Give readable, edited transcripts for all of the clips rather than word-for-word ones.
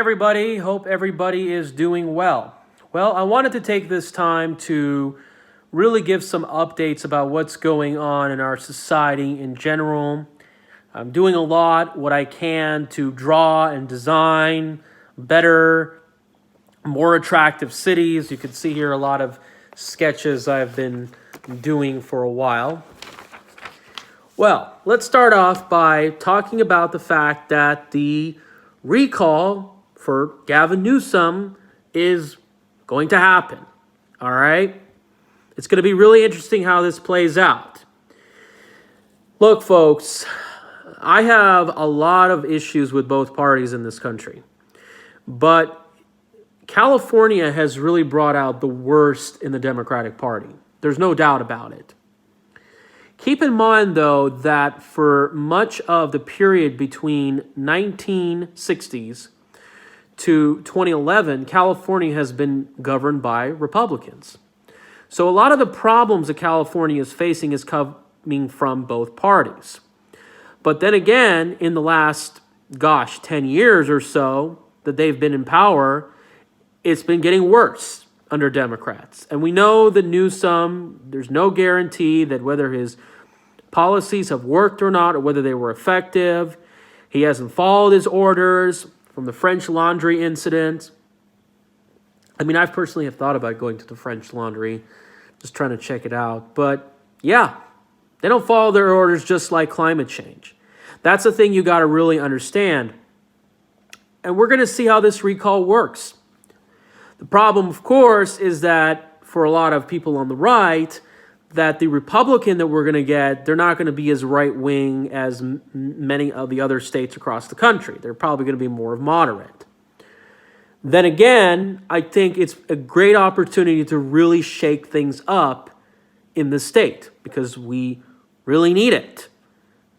Everybody, hope everybody is doing well. Well, I wanted to take this time to really give some updates about what's going on in our society in general. I'm doing a lot, what I can to draw and design better, more attractive cities. You can see here a lot of sketches I've been doing for a while. Well, let's start off by talking about the fact that the recall for Gavin Newsom is going to happen, all right? It's going to be really interesting how this plays out. Look, folks, I have a lot of issues with both parties in this country, but California has really brought out the worst in the Democratic Party. There's no doubt about it. Keep in mind, though, that for much of the period between 1960s to 2011, California has been governed by Republicans. So a lot of the problems that California is facing is coming from both parties. But then again, in the last, 10 years or so that they've been in power, it's been getting worse under Democrats. And we know that Newsom, there's no guarantee that whether his policies have worked or not, or whether they were effective. He hasn't followed his orders from the French Laundry incident. I mean, I personally have thought about going to the French Laundry, just trying to check it out. But yeah, they don't follow their orders, just like climate change. That's the thing you got to really understand. And we're going to see how this recall works. The problem, of course, is that for a lot of people on the right, that the Republican that we're going to get, they're not going to be as right-wing as many of the other states across the country. They're probably going to be more of moderate. Then again, I think it's a great opportunity to really shake things up in the state because we really need it.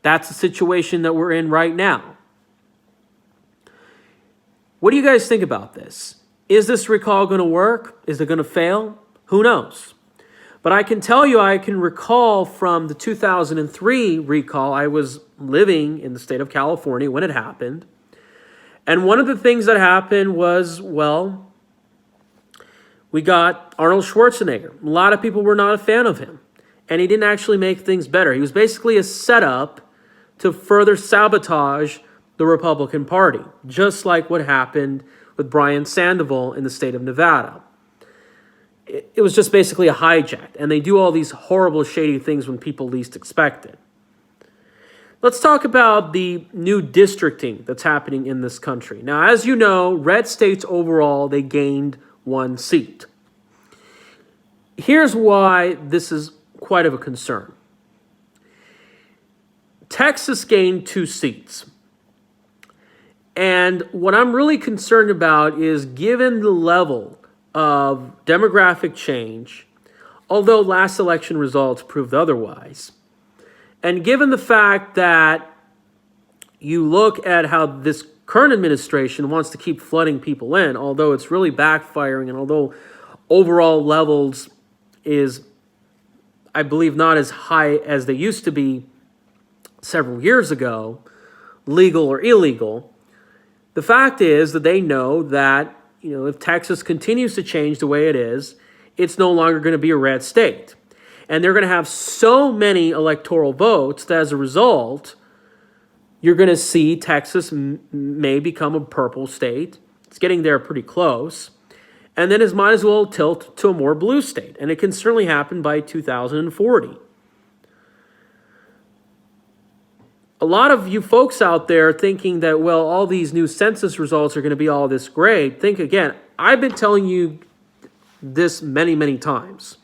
That's the situation that we're in right now. What do you guys think about this? Is this recall going to work? Is it going to fail? Who knows? But I can tell you, I can recall from the 2003 recall, I was living in the state of California when it happened. And one of the things that happened was, well, we got Arnold Schwarzenegger. A lot of people were not a fan of him. And he didn't actually make things better. He was basically a setup to further sabotage the Republican Party, just like what happened with Brian Sandoval in the state of Nevada. It was just basically a hijack, and they do all these horrible, shady things when people least expect it. Let's talk about the new districting that's happening in this country. Now, as you know, red states overall, they gained 1 seat. Here's why this is quite of a concern. Texas gained 2 seats. And what I'm really concerned about is, given the level of demographic change, although last election results proved otherwise, and given the fact that you look at how this current administration wants to keep flooding people in, although it's really backfiring, and although overall levels is, I believe, not as high as they used to be several years ago, legal or illegal, the fact is that they know that if Texas continues to change the way it is, it's no longer going to be a red state. And they're going to have so many electoral votes that as a result, you're going to see Texas may become a purple state. It's getting there pretty close. And then it might as well tilt to a more blue state. And it can certainly happen by 2040. A lot of you folks out there thinking that, well, all these new census results are going to be all this great. Think again. I've been telling you this many, many times.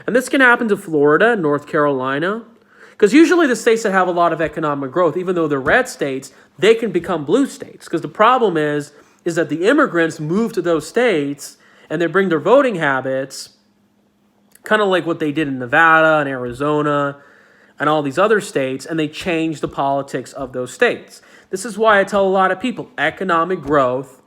And this can happen to Florida, North Carolina. Because usually the states that have a lot of economic growth, even though they're red states, they can become blue states. Because the problem is that the immigrants move to those states and they bring their voting habits, kind of like what they did in Nevada and Arizona and all these other states, and they change the politics of those states. This is why I tell a lot of people economic growth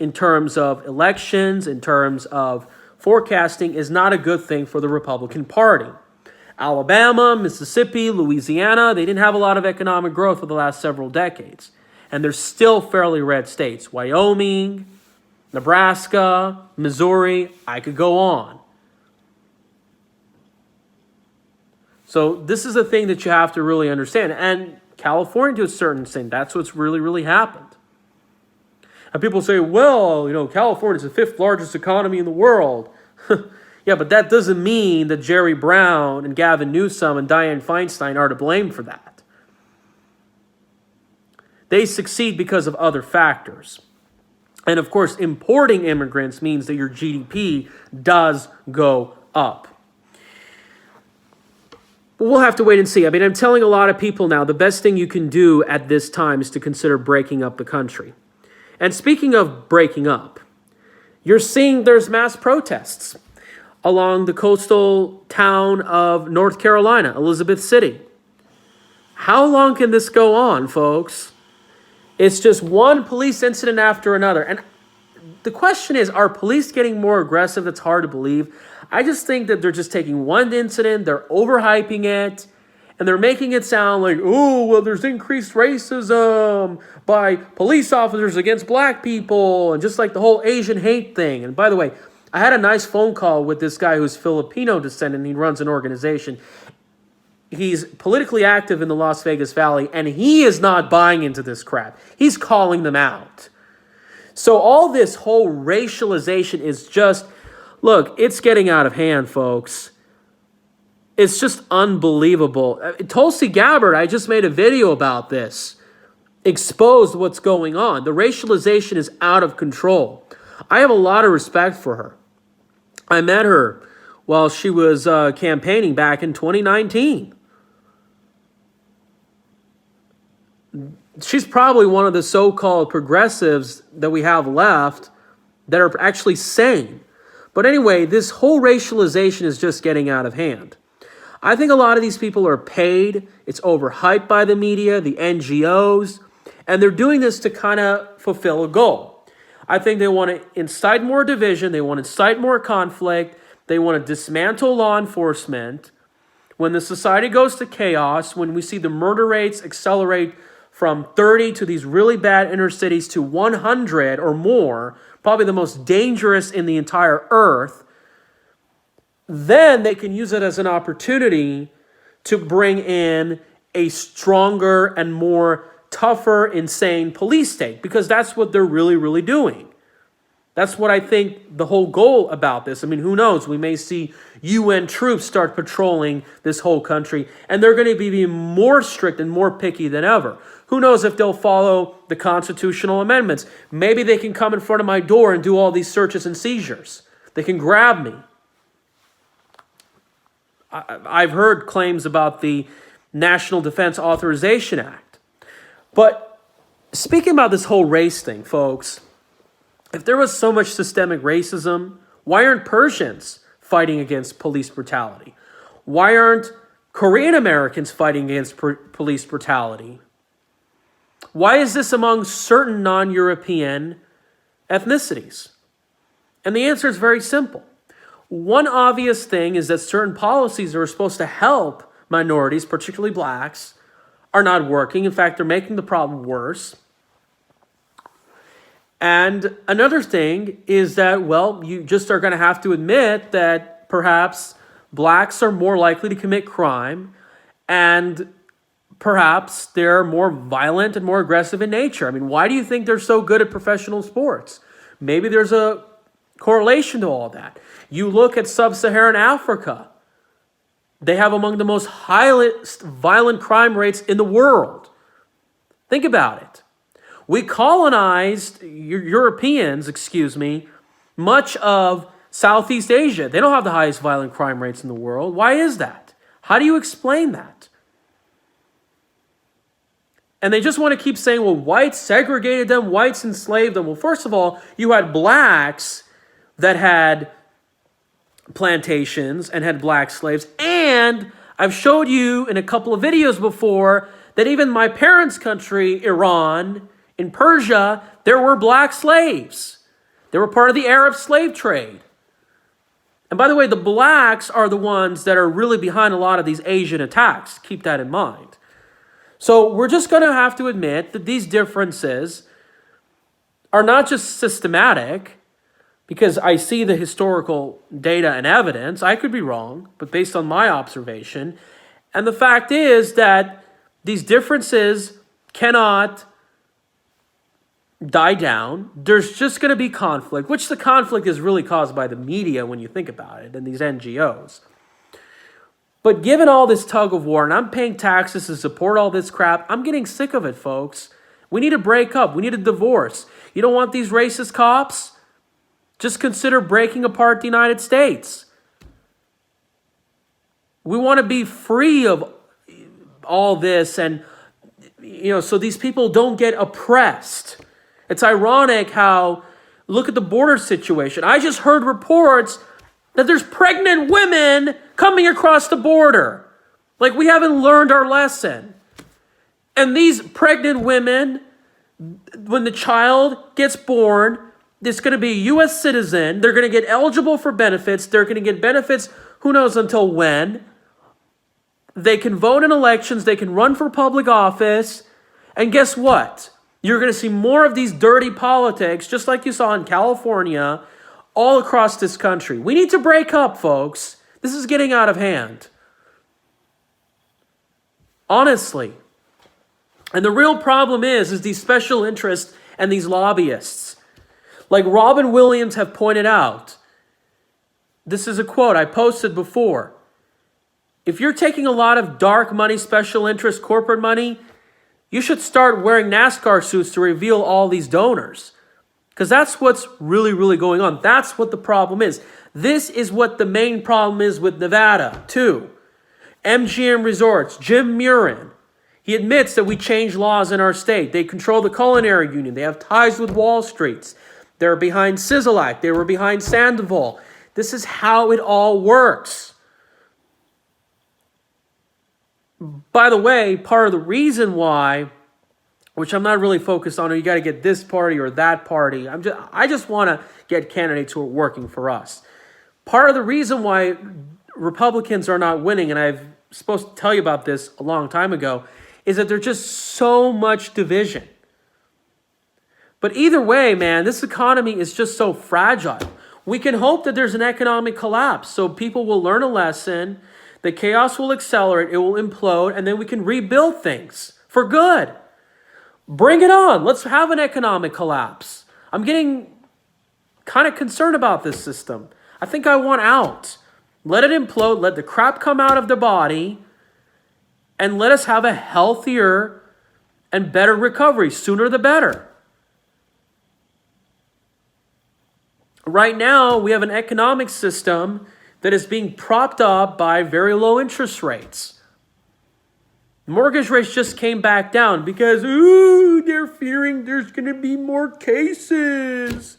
in terms of elections, in terms of forecasting, is not a good thing for the Republican Party. Alabama, Mississippi, Louisiana, they didn't have a lot of economic growth for the last several decades. And they're still fairly red states. Wyoming, Nebraska, Missouri, I could go on. So this is a thing that you have to really understand. And California, to a certain extent, that's what's really, really happened. And people say, well, California is the 5th largest economy in the world. Yeah, but that doesn't mean that Jerry Brown and Gavin Newsom and Dianne Feinstein are to blame for that. They succeed because of other factors. And of course, importing immigrants means that your GDP does go up. But we'll have to wait and see. I mean, I'm telling a lot of people now, the best thing you can do at this time is to consider breaking up the country. And speaking of breaking up, you're seeing there's mass protests along the coastal town of North Carolina, Elizabeth City. How long can this go on, folks? It's just one police incident after another. And the question is, are police getting more aggressive? That's hard to believe. I just think that they're just taking one incident, they're overhyping it, and they're making it sound like, oh, well, there's increased racism by police officers against black people, and just like the whole Asian hate thing. And by the way, I had a nice phone call with this guy who's Filipino descent, and he runs an organization. He's politically active in the Las Vegas Valley, and he is not buying into this crap. He's calling them out. So all this whole racialization is just, look, it's getting out of hand, folks. It's just unbelievable. Tulsi Gabbard, I just made a video about this, exposed what's going on. The racialization is out of control. I have a lot of respect for her. I met her while she was campaigning back in 2019. She's probably one of the so-called progressives that we have left that are actually sane. But anyway, this whole racialization is just getting out of hand. I think a lot of these people are paid. It's overhyped by the media, the NGOs, and they're doing this to kind of fulfill a goal. I think they want to incite more division. They want to incite more conflict. They want to dismantle law enforcement. When the society goes to chaos, when we see the murder rates accelerate from 30 to these really bad inner cities to 100 or more, probably the most dangerous in the entire earth, then they can use it as an opportunity to bring in a stronger and more tougher, insane police state, because that's what they're really, really doing. That's what I think the whole goal about this. I mean, who knows? We may see UN troops start patrolling this whole country, and they're going to be more strict and more picky than ever. Who knows if they'll follow the constitutional amendments? Maybe they can come in front of my door and do all these searches and seizures. They can grab me. I've heard claims about the National Defense Authorization Act. But speaking about this whole race thing, folks, if there was so much systemic racism, why aren't Persians fighting against police brutality? Why aren't Korean Americans fighting against police brutality? Why is this among certain non-European ethnicities? And the answer is very simple. One obvious thing is that certain policies that are supposed to help minorities, particularly blacks, are not working. In fact, they're making the problem worse. And another thing is that, well, you just are going to have to admit that perhaps blacks are more likely to commit crime, and perhaps they're more violent and more aggressive in nature. I mean, why do you think they're so good at professional sports? Maybe there's a correlation to all that. You look at sub-Saharan Africa. They have among the most highest violent crime rates in the world. Think about it. We colonized, Europeans, much of Southeast Asia. They don't have the highest violent crime rates in the world. Why is that? How do you explain that? And they just want to keep saying, well, whites segregated them, whites enslaved them. Well, first of all, you had blacks that had plantations and had black slaves. And I've showed you in a couple of videos before that even my parents' country, Iran, in Persia, there were black slaves. They were part of the Arab slave trade. And by the way, the blacks are the ones that are really behind a lot of these Asian attacks. Keep that in mind. So we're just going to have to admit that these differences are not just systematic, because I see the historical data and evidence. I could be wrong, but based on my observation. And the fact is that these differences cannot die down. There's just going to be conflict, which the conflict is really caused by the media when you think about it, and these NGOs. But given all this tug of war, and I'm paying taxes to support all this crap, I'm getting sick of it, folks. We need to break up. We need a divorce. You don't want these racist cops? Just consider breaking apart the United States. We want to be free of all this, and so these people don't get oppressed. It's ironic how, look at the border situation. I just heard reports that there's pregnant women coming across the border. Like we haven't learned our lesson. And these pregnant women, when the child gets born, it's going to be a U.S. citizen. They're going to get eligible for benefits. They're going to get benefits, who knows until when. They can vote in elections. They can run for public office. And guess what? You're going to see more of these dirty politics, just like you saw in California, all across this country. We need to break up, folks. This is getting out of hand. Honestly. And the real problem is these special interests and these lobbyists. Like Robin Williams have pointed out. This is a quote I posted before. If you're taking a lot of dark money, special interest, corporate money, you should start wearing NASCAR suits to reveal all these donors. Because that's what's really, really going on. That's what the problem is. This is what the main problem is with Nevada, too. MGM Resorts, Jim Murren. He admits that we change laws in our state. They control the Culinary Union. They have ties with Wall Street. They're behind Sizzlack. They were behind Sandoval. This is how it all works. By the way, part of the reason why, which I'm not really focused on, you got to get this party or that party. I just want to get candidates who are working for us. Part of the reason why Republicans are not winning, and I'm supposed to tell you about this a long time ago, is that there's just so much division. But either way, man, this economy is just so fragile. We can hope that there's an economic collapse, so people will learn a lesson. The chaos will accelerate, it will implode, and then we can rebuild things for good. Bring it on. Let's have an economic collapse. I'm getting kind of concerned about this system. I think I want out. Let it implode, let the crap come out of the body, and let us have a healthier and better recovery. Sooner the better. Right now, we have an economic system that is being propped up by very low interest rates. Mortgage rates just came back down because, they're fearing there's going to be more cases.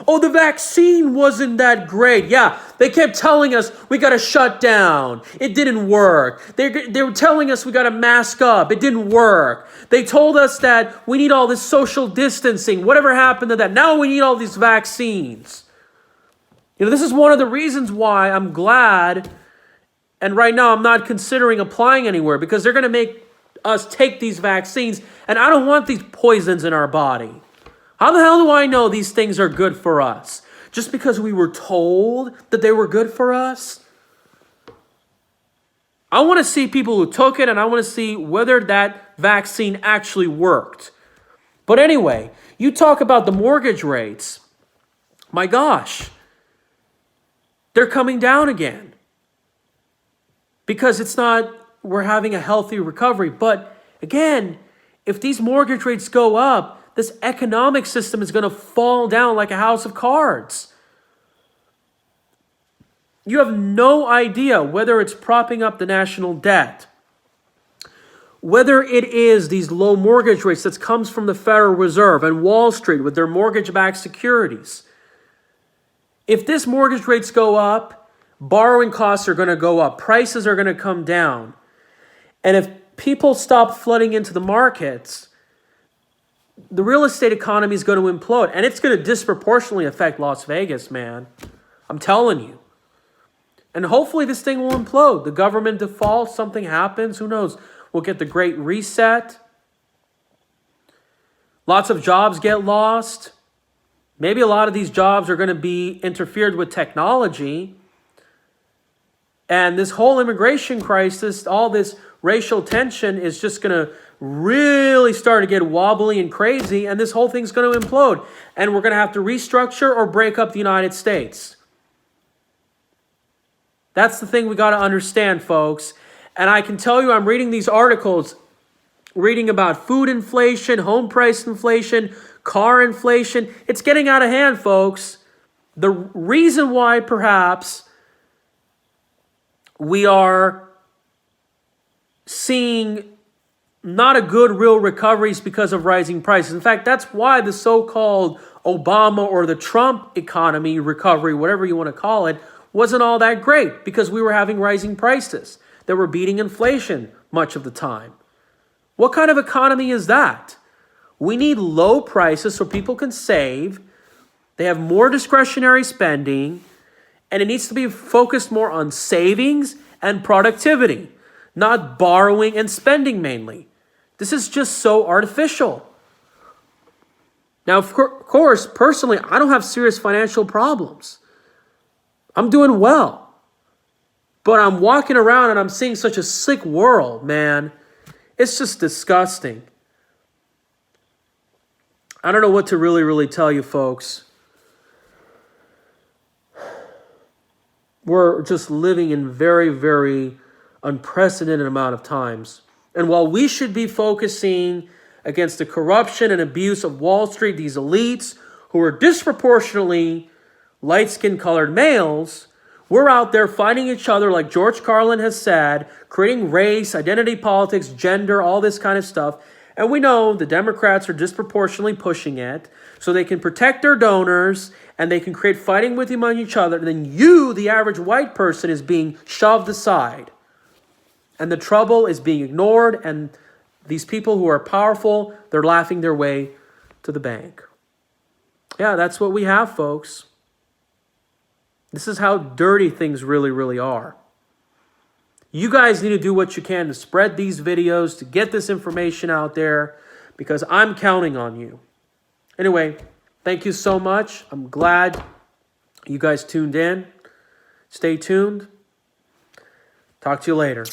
Oh, the vaccine wasn't that great. Yeah, they kept telling us we got to shut down. It didn't work. They were telling us we got to mask up. It didn't work. They told us that we need all this social distancing. Whatever happened to that? Now we need all these vaccines. This is one of the reasons why I'm glad, and right now I'm not considering applying anywhere, because they're going to make us take these vaccines, and I don't want these poisons in our body. How the hell do I know these things are good for us? Just because we were told that they were good for us? I want to see people who took it, and I want to see whether that vaccine actually worked. But anyway, you talk about the mortgage rates. My gosh. They're coming down again. Because we're having a healthy recovery. But again, if these mortgage rates go up, this economic system is going to fall down like a house of cards. You have no idea whether it's propping up the national debt, whether it is these low mortgage rates that comes from the Federal Reserve and Wall Street with their mortgage-backed securities. If this mortgage rates go up, borrowing costs are going to go up. Prices are going to come down. And if people stop flooding into the markets, the real estate economy is going to implode. And it's going to disproportionately affect Las Vegas, man. I'm telling you. And hopefully this thing will implode. The government defaults, something happens, who knows? We'll get the Great Reset. Lots of jobs get lost. Maybe a lot of these jobs are going to be interfered with technology. And this whole immigration crisis, all this racial tension is just going to really start to get wobbly and crazy. And this whole thing's going to implode. And we're going to have to restructure or break up the United States. That's the thing we got to understand, folks. And I can tell you, I'm reading these articles, reading about food inflation, home price inflation, car inflation. It's getting out of hand, folks. The reason why perhaps we are seeing not a good real recovery is because of rising prices. In fact, that's why the so-called Obama or the Trump economy recovery, whatever you want to call it, wasn't all that great, because we were having rising prices that were beating inflation much of the time. What kind of economy is that? We need low prices so people can save. They have more discretionary spending, and it needs to be focused more on savings and productivity, not borrowing and spending mainly. This is just so artificial. Now, of course, personally, I don't have serious financial problems. I'm doing well. But I'm walking around and I'm seeing such a sick world, man. It's just disgusting. I don't know what to really tell you, folks. We're just living in very unprecedented amount of times. And while we should be focusing against the corruption and abuse of Wall Street, these elites who are disproportionately light-skinned colored males, we're out there fighting each other, like George Carlin has said, creating race, identity politics, gender, all this kind of stuff. And we know the Democrats are disproportionately pushing it so they can protect their donors and they can create fighting with among each other. And then you, the average white person, is being shoved aside. And the trouble is being ignored. And these people who are powerful, they're laughing their way to the bank. Yeah, that's what we have, folks. This is how dirty things really are. You guys need to do what you can to spread these videos, to get this information out there, because I'm counting on you. Anyway, thank you so much. I'm glad you guys tuned in. Stay tuned. Talk to you later.